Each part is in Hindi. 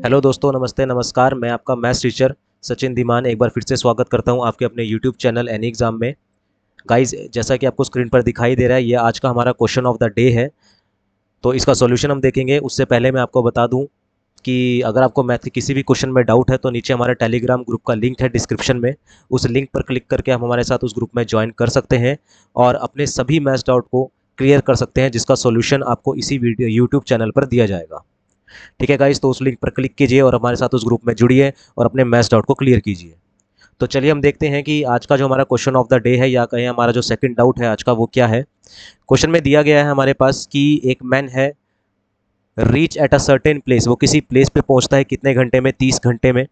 हेलो दोस्तों, नमस्ते नमस्कार। मैं आपका मैथ्स टीचर सचिन धीमान एक बार फिर से स्वागत करता हूं आपके अपने यूट्यूब चैनल एनी एग्ज़ाम में। गाइस, जैसा कि आपको स्क्रीन पर दिखाई दे रहा है, ये आज का हमारा क्वेश्चन ऑफ द डे है। तो इसका सॉल्यूशन हम देखेंगे। उससे पहले मैं आपको बता दूं कि अगर आपको मैथ के किसी भी क्वेश्चन में डाउट है तो नीचे हमारे टेलीग्राम ग्रुप का लिंक है डिस्क्रिप्शन में। उस लिंक पर क्लिक करके आप हमारे साथ उस ग्रुप में ज्वाइन कर सकते हैं और अपने सभी मैथ्स डाउट को क्लियर कर सकते हैं, जिसका सॉल्यूशन आपको इसी वीडियो यूट्यूब चैनल पर दिया जाएगा। ठीक है गाइस, तो उस लिंक पर क्लिक कीजिए और हमारे साथ उस ग्रुप में जुड़िए और अपने मैथ्स डाउट को क्लियर कीजिए। तो चलिए हम देखते हैं कि आज का जो हमारा क्वेश्चन ऑफ द डे है, या कहें हमारा जो सेकंड डाउट है आज का, वो क्या है। क्वेश्चन में दिया गया है हमारे पास कि एक मैन है, reach at a certain place, वो किसी प्लेस पे पहुंचता है कितने घंटे में, 30 घंटे में।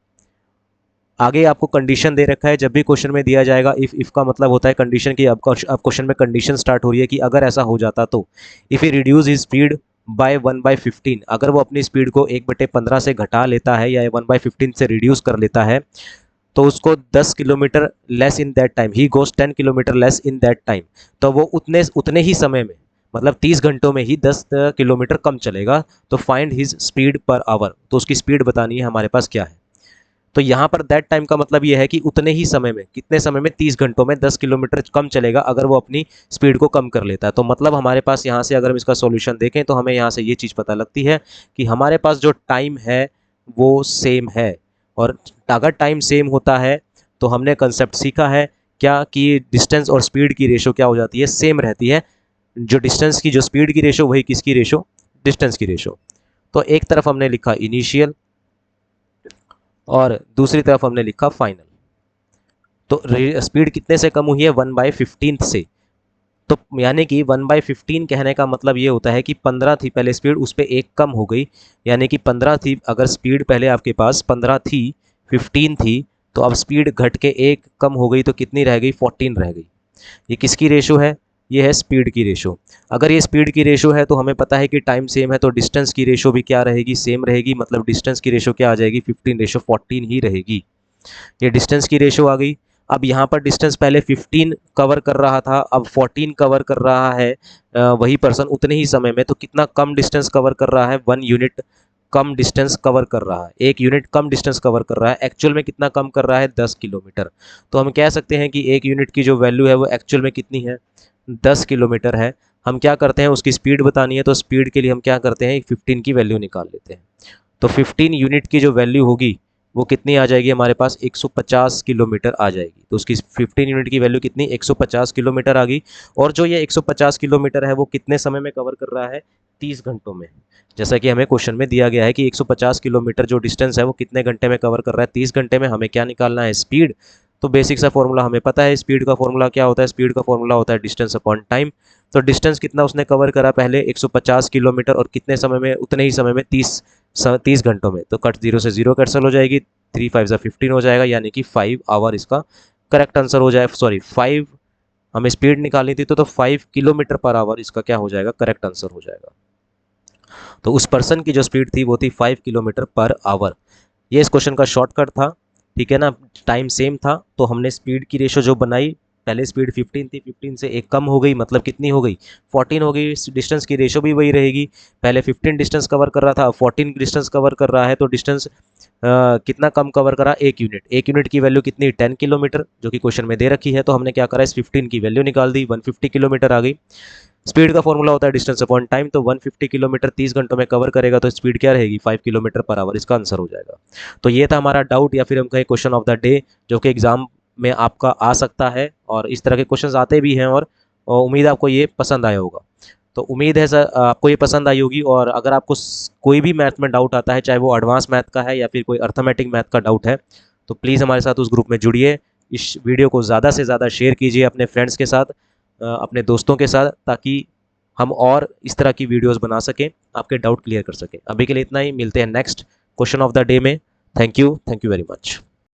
आगे आपको कंडीशन दे रखा है। जब भी क्वेश्चन में दिया जाएगा इफ का मतलब होता है कंडीशन की। अब क्वेश्चन में कंडीशन स्टार्ट हो रही है कि अगर ऐसा हो जाता तो if he reduce his speed bye 1/15, अगर वो अपनी स्पीड को 1/15 से घटा लेता है या 1/15 से रिड्यूस कर लेता है, तो उसको 10 kilometre less in that time, he goes 10 kilometre less in that time, तो वो उतने उतने ही समय में, मतलब 30 घंटों में ही 10 किलोमीटर कम चलेगा। तो find his speed per hour, तो उसकी स्पीड बतानी है हमारे पास क्या है। तो यहाँ पर दैट टाइम का मतलब ये है कि उतने ही समय में, कितने समय में, 30 घंटों में 10 किलोमीटर कम चलेगा अगर वो अपनी स्पीड को कम कर लेता है। तो मतलब हमारे पास यहाँ से अगर हम इसका सॉल्यूशन देखें तो हमें यहाँ से ये चीज़ पता लगती है कि हमारे पास जो टाइम है वो सेम है। और अगर टाइम सेम होता है तो हमने कंसेप्ट सीखा है क्या कि डिस्टेंस और स्पीड की रेशो क्या हो जाती है, सेम रहती है। जो डिस्टेंस की जो स्पीड की रेशो, वही किसकी रेशो, डिस्टेंस की रेशो। तो एक तरफ हमने लिखा इनिशियल और दूसरी तरफ हमने लिखा फाइनल। तो स्पीड कितने से कम हुई है, 1/15 से। तो यानी कि 1/15 कहने का मतलब ये होता है कि 15 थी पहले स्पीड, उस पर एक कम हो गई। यानी कि 15 थी, अगर स्पीड पहले आपके पास 15 थी, 15 थी, तो अब स्पीड घट के एक कम हो गई, तो कितनी रह गई, 14 रह गई। ये किसकी रेशो है, ये है स्पीड की रेशो। अगर ये स्पीड की रेशो है तो हमें पता है कि टाइम सेम है, तो डिस्टेंस की रेशो भी क्या रहेगी, सेम रहेगी। मतलब डिस्टेंस की रेशो क्या आ जाएगी, 15:14 ही रहेगी। ये डिस्टेंस की रेशो आ गई। अब यहाँ पर डिस्टेंस पहले 15 कवर कर रहा था, अब 14 कवर कर रहा है वही पर्सन उतने ही समय में। तो कितना कम डिस्टेंस कवर कर रहा है, 1 यूनिट कम डिस्टेंस कवर कर रहा है, 1 यूनिट कम डिस्टेंस कवर कर रहा है। एक्चुअल में कितना कम कर रहा है, 10 किलोमीटर। तो हम कह सकते हैं कि 1 यूनिट की जो वैल्यू है वो एक्चुअल में कितनी है, 10 किलोमीटर है। हम क्या करते हैं, उसकी स्पीड बतानी है, तो स्पीड के लिए हम क्या करते हैं, 15 की वैल्यू निकाल लेते हैं। तो 15 यूनिट की जो वैल्यू होगी वो कितनी आ जाएगी हमारे पास, 150 किलोमीटर आ जाएगी। तो उसकी 15 यूनिट की वैल्यू कितनी, 150 किलोमीटर आ गई। और जो ये 150 किलोमीटर है वो कितने समय में कवर कर रहा है, 30 घंटों में। जैसा कि हमें क्वेश्चन में दिया गया है कि 150 किलोमीटर जो डिस्टेंस है वो कितने घंटे में कवर कर रहा है, 30 घंटे में। हमें क्या निकालना है, स्पीड। तो बेसिक सा फॉर्मूला हमें पता है, स्पीड का फॉर्मूला क्या होता है, स्पीड का फॉर्मूला होता है डिस्टेंस अपॉन टाइम। तो डिस्टेंस कितना उसने कवर करा पहले, 150 किलोमीटर, और कितने समय में, उतने ही समय में, 30 घंटों में। तो कट जीरो से जीरो कैंसिल हो जाएगी, 3 5 ज़ा 15 हो जाएगा, यानी कि 5 आवर इसका करेक्ट आंसर हो जाए। सॉरी, 5 हमें स्पीड निकालनी थी, तो 5 किलोमीटर पर आवर इसका क्या हो जाएगा, करेक्ट आंसर हो जाएगा। तो उस पर्सन की जो स्पीड थी वो थी 5 किलोमीटर पर आवर। ये इस क्वेश्चन का शॉर्टकट था। ठीक है ना, टाइम सेम था तो हमने स्पीड की रेशो जो बनाई, पहले स्पीड 15 थी, 15 से एक कम हो गई, मतलब कितनी हो गई, 14 हो गई। डिस्टेंस की रेशो भी वही रहेगी, पहले 15 डिस्टेंस कवर कर रहा था, अब 14 डिस्टेंस कवर कर रहा है। तो डिस्टेंस कितना कम कवर करा, 1 यूनिट। 1 यूनिट की वैल्यू कितनी, 10 किलोमीटर, जो कि क्वेश्चन में दे रखी है। तो हमने क्या करा, इस 15 की वैल्यू निकाल दी, 150 किलोमीटर आ गई। स्पीड का फॉर्मूला होता है डिस्टेंस अपॉन टाइम, तो 150 किलोमीटर 30 घंटों में कवर करेगा, तो स्पीड क्या रहेगी, 5 किलोमीटर पर आवर, इसका आंसर हो जाएगा। तो ये था हमारा डाउट, या फिर हम कहें क्वेश्चन ऑफ द डे, जो कि एग्जाम में आपका आ सकता है और इस तरह के क्वेश्चंस आते भी हैं। और उम्मीद आपको ये पसंद आया होगा। तो उम्मीद है सर आपको ये पसंद आई होगी। और अगर आपको कोई भी मैथ में डाउट आता है, चाहे वो एडवांस मैथ का है या फिर कोई अर्थमेटिक मैथ का डाउट है, तो प्लीज़ हमारे साथ उस ग्रुप में जुड़िए। इस वीडियो को ज़्यादा से ज़्यादा शेयर कीजिए अपने फ्रेंड्स के साथ, अपने दोस्तों के साथ, ताकि हम और इस तरह की वीडियोस बना सकें, आपके डाउट क्लियर कर सकें। अभी के लिए इतना ही, मिलते हैं next question of the day में। Thank you very much.